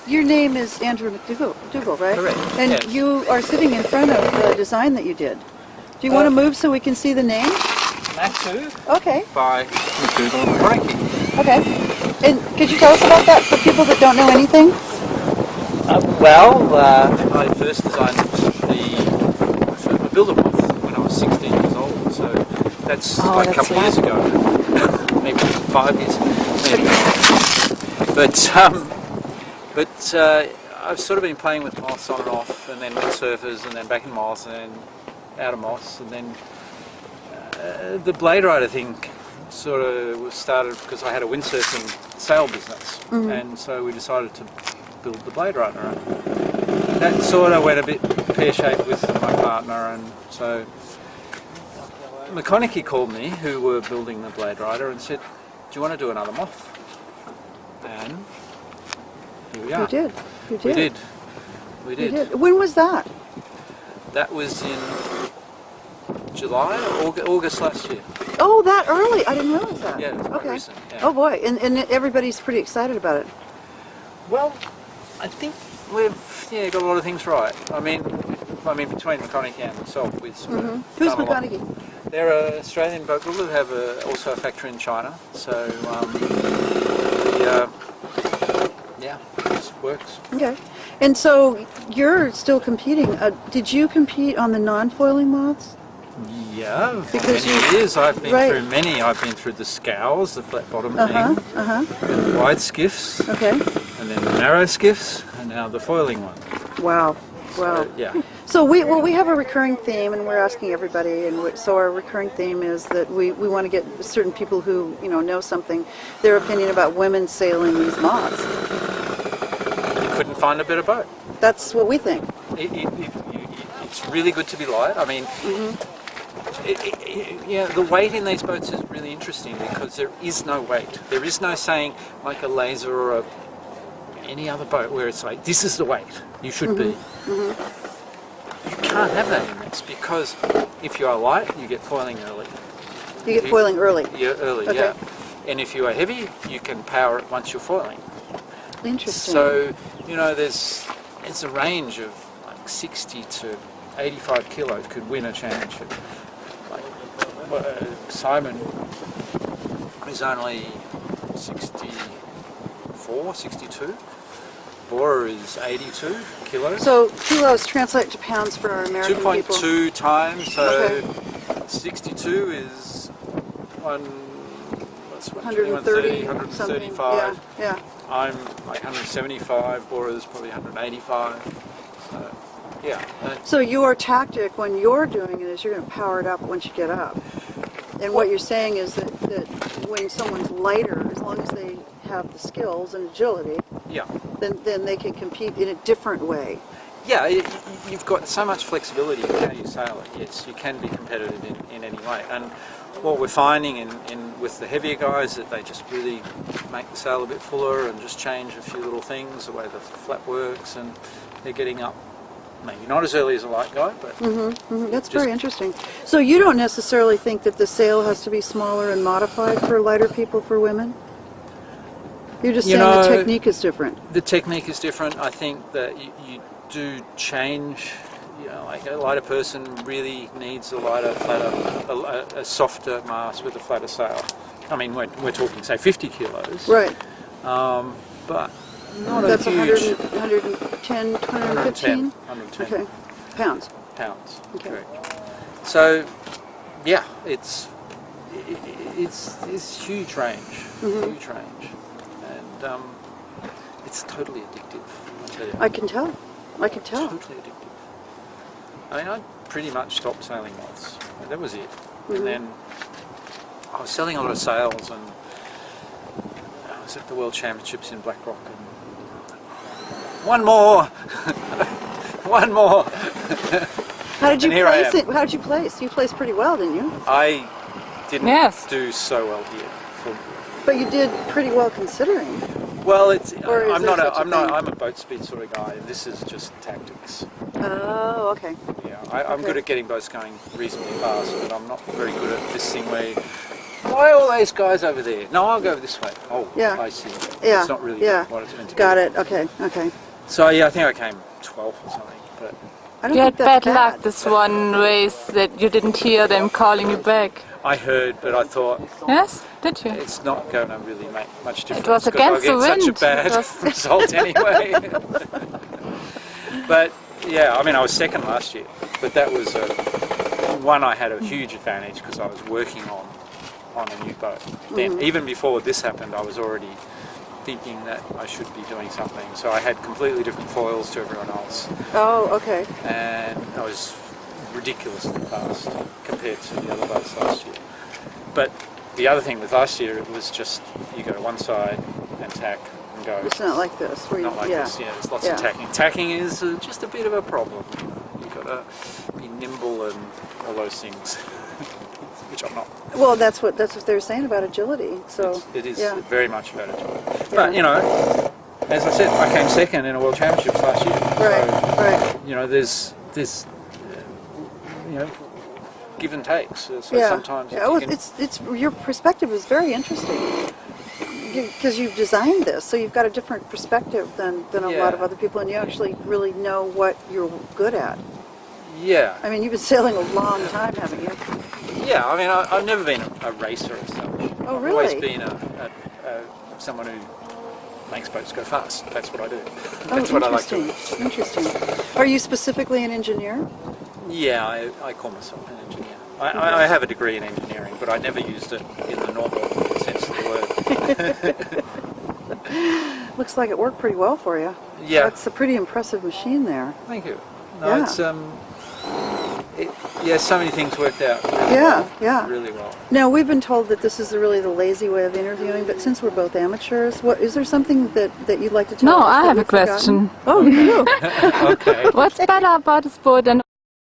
your name is Andrew McDougall, right? Correct, And yes. you are sitting in front of the design that you did. Do you want to move so we can see the name? Mach Okay. by McDougall and McConaughey. Okay. And could you tell us about that for people that don't know anything? I first designed the builder moth when I was 16 years old, so that's like a couple of years ago, maybe 5 years, maybe. But I've sort of been playing with moths on and off, and then windsurfers, and then back in moths, and then out of moths, and then the Blade Rider thing sort of was started because I had a windsurfing sail business, and so we decided to build the Blade Rider. And that sort of went a bit pear-shaped with my partner, and so McConaughey called me, who were building the Blade Rider, and said, "Do you want to do another moth?" And here we are. You did. You did. We did. You did. When was that? That was in July or August last year. Oh, that early. I didn't realize that. Yeah, it was quite recent. Yeah. Oh boy, and everybody's pretty excited about it. Well, I think we've got a lot of things right. I mean between McConaughey and myself, we've sort of Who's done a lot. McConaughey? They're an Australian boat builder who have also a factory in China. So it works. Okay. And so you're still competing. Did you compete on the non-foiling moths? Yeah, for Because many years I've been right. through many. I've been through the scows, the flat bottom Uh-huh. thing, Uh-huh. and the wide skiffs, Okay. and then the narrow skiffs, and now the foiling one. Wow. Wow. So, yeah. So we have a recurring theme, and we're asking everybody, and so our recurring theme is that we want to get certain people who know something, their opinion about women sailing these moths. You couldn't find a better boat. That's what we think. It's really good to be light. I mean, the weight in these boats is really interesting because there is no weight. There is no saying like a laser or any other boat where it's like, this is the weight you should be. You can't have that in this because if you are light, you get foiling early. You get foiling early. Yeah, early, Okay. yeah. And if you are heavy, you can power it once you're foiling. Interesting. So, there's a range of like 60 to 85 kilos could win a championship. Simon is only 64, 62. Bora is 82 kilos. So kilos translate to pounds for our American people. 2.2 times, so Okay. 62 is 130, 135. Yeah. I'm like 175, Bora's probably 185. So, yeah. So your tactic when you're doing it is you're going to power it up once you get up. And what you're saying is that when someone's lighter, as long as they have the skills and agility, Yeah. then they can compete in a different way. Yeah, you've got so much flexibility in how you sail it. Yes, you can be competitive in any way. And what we're finding with the heavier guys that they just really make the sail a bit fuller and just change a few little things, the way the flap works, and they're getting up maybe not as early as a light guy, but That's very interesting. So you don't necessarily think that the sail has to be smaller and modified for lighter people, for women? You're just saying the technique is different. The technique is different. I think that you do change. Like a lighter person really needs a lighter, flatter, a softer mast with a flatter sail. I mean, we're talking say 50 kilos. Right. But not That's a huge. 110, 115? 110 Okay. Pounds. pounds. Okay. Correct. So, yeah, it's huge range, huge range, and it's totally addictive. I tell you. I can tell. I can tell. Totally addictive. I mean, I pretty much stopped sailing moths. That was it. And then I was selling a lot of sails, and I was at the World Championships in Blackrock, and one more, one more. How did you And here I place am. it? How did you place? You placed pretty well, didn't you? I didn't Yes. do so well here. But you did pretty well considering. Well, Or is there such a thing? I'm a boat speed sort of guy. This is just tactics. Oh, okay. Yeah, I'm Okay. good at getting boats going reasonably fast, but I'm not very good at this thing where why are all those guys over there? No, I'll go this way. Oh, Yeah. I see. Yeah. It's not really Yeah. what it's meant to Got be. it. Okay. Okay. So yeah, I think I came 12th or something. But I don't You had think that's bad luck this one race that you didn't hear them calling you back. I heard, but I thought Yes? Did you? it's not going to really make much difference. was 'cause against I'll the get wind. such a bad It was- result anyway. But yeah, I mean, I was second last year, but that was one I had a huge advantage because I was working on a new boat. Then, even before this happened, I was already thinking that I should be doing something. So I had completely different foils to everyone else, Oh, okay. and I was ridiculously fast compared to the other boats last year. But the other thing with last year, it was just you go to one side and tack and go. It's not like this. Where you, Not like yeah. this, yeah. There's lots Yeah. of tacking. Tacking is just a bit of a problem. You've got to be nimble and all those things, which I'm not. Well, that's what they're saying about agility. So It is yeah. very much about it. Yeah. But you know, as I said, I came second in a World Championships last year. Right. So, Right. you know, there's you know, give and takes. So Yeah. sometimes if Yeah. you Well, can, it's your perspective is very interesting because you've designed this, so you've got a different perspective than a Yeah. lot of other people, and you actually really know what you're good at. yeah, I mean, you've been sailing a long time, haven't you? yeah. I mean, I've never been a racer as such. Oh, I've really? always been someone who makes boats go fast. That's what I do. That's what I like to do. Interesting. Are you specifically an engineer? Yeah, I call myself an engineer. I have a degree in engineering, but I never used it in the normal sense of the word. Looks like it worked pretty well for you. Yeah. That's a pretty impressive machine there. Thank you. No, Yeah. it's yeah, so many things worked out really Yeah, well. yeah. Really well. Now, we've been told that this is really the lazy way of interviewing, but since we're both amateurs, is there something that you'd like to tell No, us I that have a we've forgotten? question. Oh, you do? Okay. What's better about a sport than